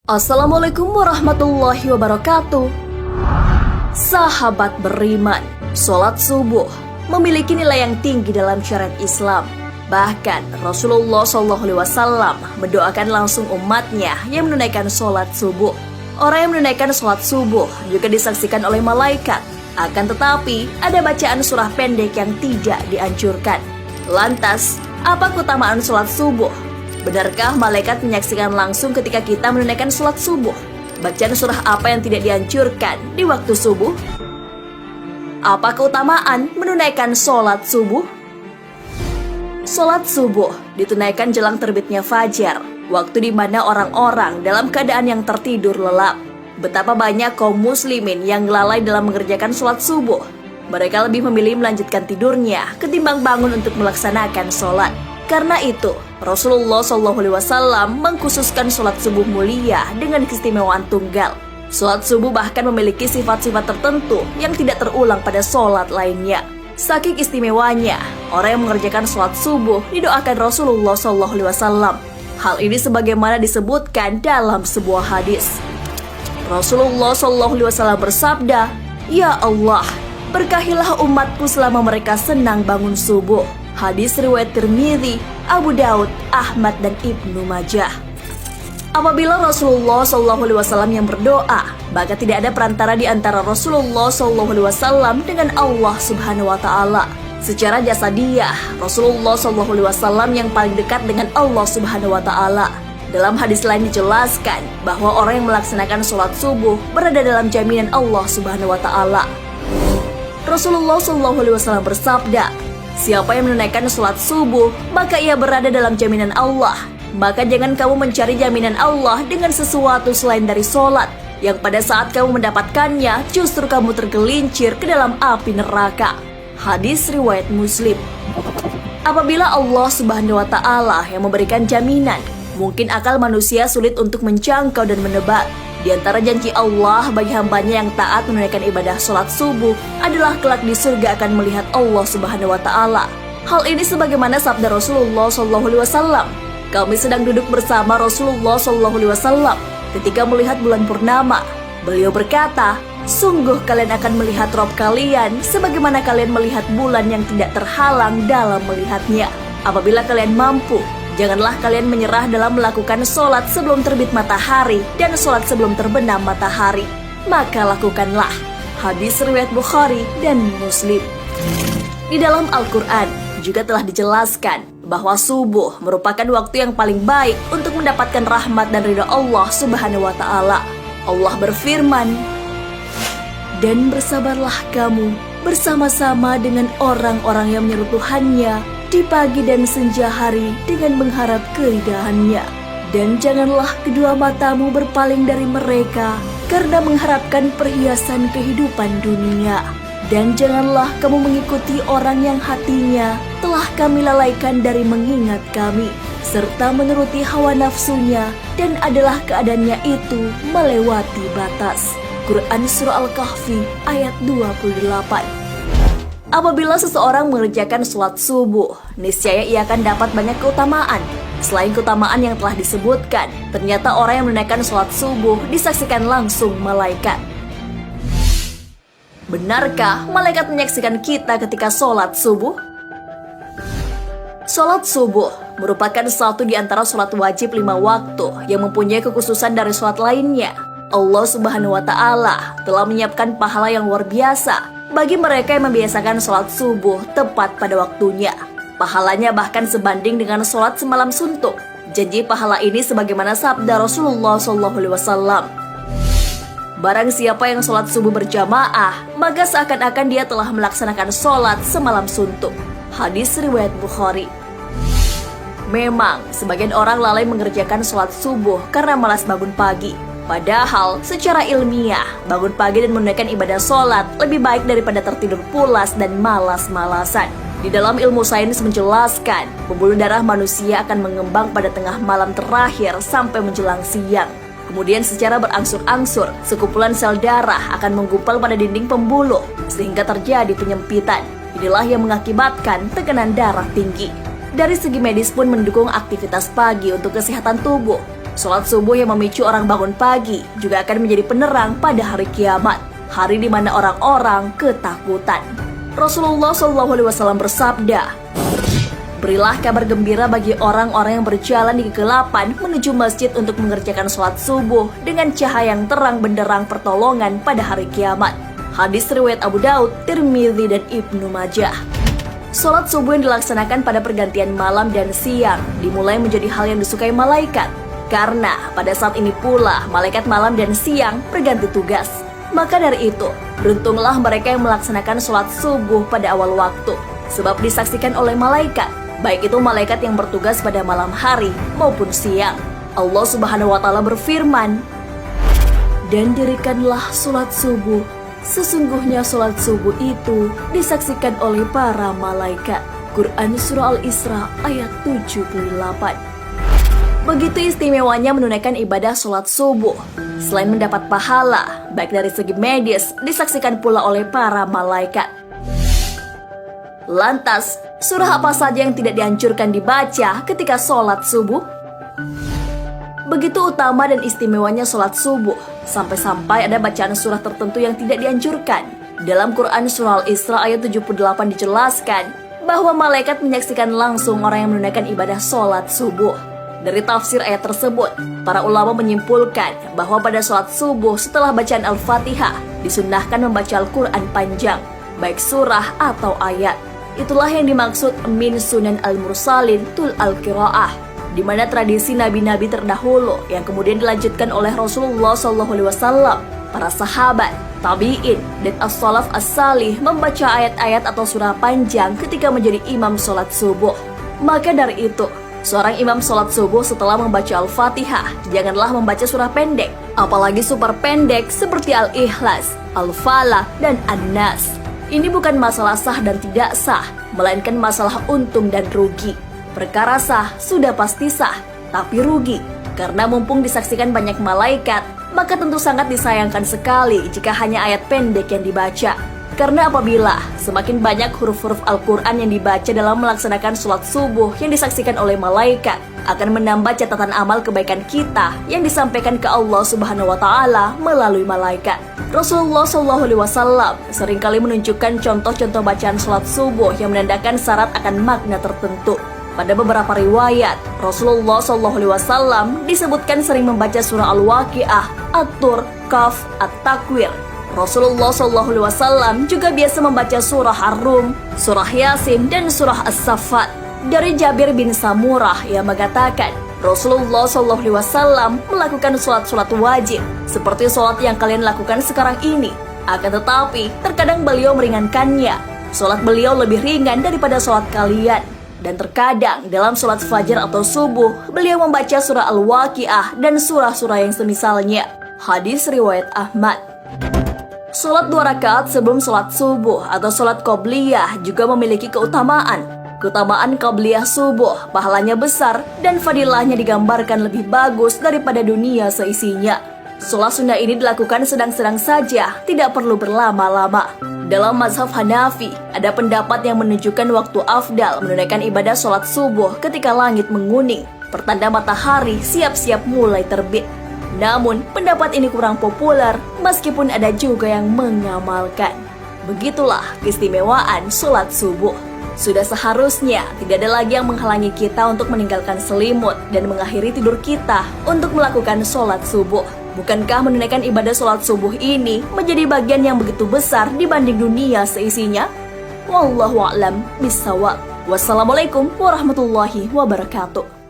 Assalamualaikum warahmatullahi wabarakatuh. Sahabat beriman, sholat subuh memiliki nilai yang tinggi dalam syariat Islam. Bahkan Rasulullah SAW mendoakan langsung umatnya yang menunaikan sholat subuh. Orang yang menunaikan sholat subuh juga disaksikan oleh malaikat. Akan tetapi ada bacaan surah pendek yang tidak dianjurkan. Lantas, apa keutamaan sholat subuh? Benarkah malaikat menyaksikan langsung ketika kita menunaikan sholat subuh? Bacaan surah apa yang tidak dianjurkan di waktu subuh? Apa keutamaan menunaikan sholat subuh? Sholat subuh ditunaikan jelang terbitnya fajar, waktu di mana orang-orang dalam keadaan yang tertidur lelap. Betapa banyak kaum muslimin yang lalai dalam mengerjakan sholat subuh. Mereka lebih memilih melanjutkan tidurnya ketimbang bangun untuk melaksanakan sholat. Karena itu, Rasulullah SAW mengkhususkan sholat subuh mulia dengan keistimewaan tunggal. Sholat subuh bahkan memiliki sifat-sifat tertentu yang tidak terulang pada sholat lainnya. Saking istimewanya, orang yang mengerjakan sholat subuh didoakan Rasulullah SAW. Hal ini sebagaimana disebutkan dalam sebuah hadis. Rasulullah SAW bersabda, "Ya Allah, berkahilah umatku selama mereka senang bangun subuh." Hadis riwayat Tirmidzi, Abu Daud, Ahmad, dan Ibnu Majah. Apabila Rasulullah SAW yang berdoa, maka tidak ada perantara di antara Rasulullah SAW dengan Allah Subhanahu wa Ta'ala. Secara jasadiah, Rasulullah SAW yang paling dekat dengan Allah Subhanahu wa Ta'ala. Dalam hadis lain dijelaskan bahwa orang yang melaksanakan sholat subuh berada dalam jaminan Allah Subhanahu wa Ta'ala. Rasulullah SAW bersabda, "Siapa yang menunaikan sholat subuh, maka ia berada dalam jaminan Allah. Maka jangan kamu mencari jaminan Allah dengan sesuatu selain dari sholat, yang pada saat kamu mendapatkannya, justru kamu tergelincir ke dalam api neraka." Hadis riwayat Muslim. Apabila Allah Subhanahu wa Ta'ala yang memberikan jaminan, mungkin akal manusia sulit untuk menjangkau dan menebak. Di antara janji Allah bagi hambanya yang taat menunaikan ibadah sholat subuh adalah kelak di surga akan melihat Allah Subhanahu wa Ta'ala. Hal ini sebagaimana sabda Rasulullah SAW. Kami sedang duduk bersama Rasulullah SAW ketika melihat bulan purnama. Beliau berkata, "Sungguh kalian akan melihat Rabb kalian sebagaimana kalian melihat bulan yang tidak terhalang dalam melihatnya. Apabila kalian mampu, janganlah kalian menyerah dalam melakukan sholat sebelum terbit matahari dan sholat sebelum terbenam matahari. Maka lakukanlah." Hadis riwayat Bukhari dan Muslim. Di dalam Al-Quran juga telah dijelaskan bahwa subuh merupakan waktu yang paling baik untuk mendapatkan rahmat dan ridha Allah Subhanahu wa Ta'ala. Allah berfirman, "Dan bersabarlah kamu bersama-sama dengan orang-orang yang menyeru Tuhannya di pagi dan senja hari dengan mengharap keridhaannya. Dan janganlah kedua matamu berpaling dari mereka karena mengharapkan perhiasan kehidupan dunia. Dan janganlah kamu mengikuti orang yang hatinya telah kami lalaikan dari mengingat kami, serta menuruti hawa nafsunya, dan adalah keadaannya itu melewati batas." Quran Surah Al-Kahfi ayat 28. Apabila seseorang mengerjakan sholat subuh, niscaya ia akan dapat banyak keutamaan. Selain keutamaan yang telah disebutkan, ternyata orang yang menunaikan sholat subuh disaksikan langsung malaikat. Benarkah malaikat menyaksikan kita ketika sholat subuh? Sholat subuh merupakan satu di antara sholat wajib 5 waktu yang mempunyai kekhususan dari sholat lainnya. Allah Subhanahu wa Ta'ala telah menyiapkan pahala yang luar biasa bagi mereka yang membiasakan sholat subuh tepat pada waktunya. Pahalanya bahkan sebanding dengan sholat semalam suntuk. Janji pahala ini sebagaimana sabda Rasulullah SAW. "Barang siapa yang sholat subuh berjamaah, maka seakan-akan dia telah melaksanakan sholat semalam suntuk." Hadis riwayat Bukhari. Memang, sebagian orang lalai mengerjakan sholat subuh karena malas bangun pagi. Padahal, secara ilmiah, bangun pagi dan menunaikan ibadah sholat lebih baik daripada tertidur pulas dan malas-malasan. Di dalam ilmu sains menjelaskan, pembuluh darah manusia akan mengembang pada tengah malam terakhir sampai menjelang siang. Kemudian secara berangsur-angsur, sekumpulan sel darah akan menggumpal pada dinding pembuluh, sehingga terjadi penyempitan. Inilah yang mengakibatkan tekanan darah tinggi. Dari segi medis pun mendukung aktivitas pagi untuk kesehatan tubuh. Sholat subuh yang memicu orang bangun pagi juga akan menjadi penerang pada hari kiamat, hari di mana orang-orang ketakutan. Rasulullah SAW bersabda, "Berilah kabar gembira bagi orang-orang yang berjalan di kegelapan menuju masjid untuk mengerjakan sholat subuh dengan cahaya yang terang benderang pertolongan pada hari kiamat." Hadis riwayat Abu Daud, Tirmidzi, dan Ibnu Majah. Sholat subuh yang dilaksanakan pada pergantian malam dan siang dimulai menjadi hal yang disukai malaikat, karena pada saat ini pula malaikat malam dan siang berganti tugas. Maka dari itu, beruntunglah mereka yang melaksanakan sholat subuh pada awal waktu, sebab disaksikan oleh malaikat, baik itu malaikat yang bertugas pada malam hari maupun siang. Allah Subhanahu wa Ta'ala berfirman, "Dan dirikanlah sholat subuh, sesungguhnya sholat subuh itu disaksikan oleh para malaikat." Quran Surah Al-Isra ayat 78. Begitu istimewanya menunaikan ibadah sholat subuh. Selain mendapat pahala, baik dari segi medis, disaksikan pula oleh para malaikat. Lantas, surah apa saja yang tidak dianjurkan dibaca ketika sholat subuh? Begitu utama dan istimewanya sholat subuh, sampai-sampai ada bacaan surah tertentu yang tidak dianjurkan. Dalam Quran Surah Al-Isra ayat 78 dijelaskan bahwa malaikat menyaksikan langsung orang yang menunaikan ibadah sholat subuh. Dari tafsir ayat tersebut, para ulama menyimpulkan bahwa pada sholat subuh setelah bacaan Al-Fatihah, disunnahkan membaca Al-Quran panjang, baik surah atau ayat. Itulah yang dimaksud min sunan al-mursalin tul al-qiraah, di mana tradisi nabi-nabi terdahulu yang kemudian dilanjutkan oleh Rasulullah SAW, para sahabat, tabi'in, dan as-salaf as-salih membaca ayat-ayat atau surah panjang ketika menjadi imam sholat subuh. Maka dari itu, seorang imam sholat subuh setelah membaca Al-Fatihah, janganlah membaca surah pendek, apalagi super pendek seperti Al-Ikhlas, Al-Falaq, dan An-Nas. Ini bukan masalah sah dan tidak sah, melainkan masalah untung dan rugi. Perkara sah sudah pasti sah, tapi rugi. Karena mumpung disaksikan banyak malaikat, maka tentu sangat disayangkan sekali jika hanya ayat pendek yang dibaca. Karena apabila semakin banyak huruf-huruf Al-Quran yang dibaca dalam melaksanakan sholat subuh yang disaksikan oleh malaikat, akan menambah catatan amal kebaikan kita yang disampaikan ke Allah Subhanahu wa Ta'ala melalui malaikat. Rasulullah SAW seringkali menunjukkan contoh-contoh bacaan sholat subuh yang menandakan syarat akan makna tertentu. Pada beberapa riwayat, Rasulullah SAW disebutkan sering membaca surah Al-Waqi'ah, At-Tur, Qaf, At-Takwir. Rasulullah SAW juga biasa membaca surah Ar-Rum, surah Yasin, dan surah As-Saffat. Dari Jabir bin Samurah yang mengatakan, Rasulullah SAW melakukan sholat-sholat wajib, seperti sholat yang kalian lakukan sekarang ini. Akan tetapi, terkadang beliau meringankannya. Sholat beliau lebih ringan daripada sholat kalian. Dan terkadang dalam sholat fajar atau subuh, beliau membaca surah Al-Waqi'ah dan surah-surah yang semisalnya. Hadis riwayat Ahmad. Sholat 2 rakaat sebelum sholat subuh atau sholat qobliyah juga memiliki keutamaan. Keutamaan qobliyah subuh, pahalanya besar dan fadilahnya digambarkan lebih bagus daripada dunia seisinya. Sholat sunnah ini dilakukan sedang-sedang saja, tidak perlu berlama-lama. Dalam mazhab Hanafi, ada pendapat yang menunjukkan waktu afdal menunaikan ibadah sholat subuh ketika langit menguning, pertanda matahari siap-siap mulai terbit. Namun, pendapat ini kurang populer meskipun ada juga yang mengamalkan. Begitulah keistimewaan sholat subuh. Sudah seharusnya tidak ada lagi yang menghalangi kita untuk meninggalkan selimut dan mengakhiri tidur kita untuk melakukan sholat subuh. Bukankah menunaikan ibadah sholat subuh ini menjadi bagian yang begitu besar dibanding dunia seisinya? Wallahu a'lam bishawab. Wassalamualaikum warahmatullahi wabarakatuh.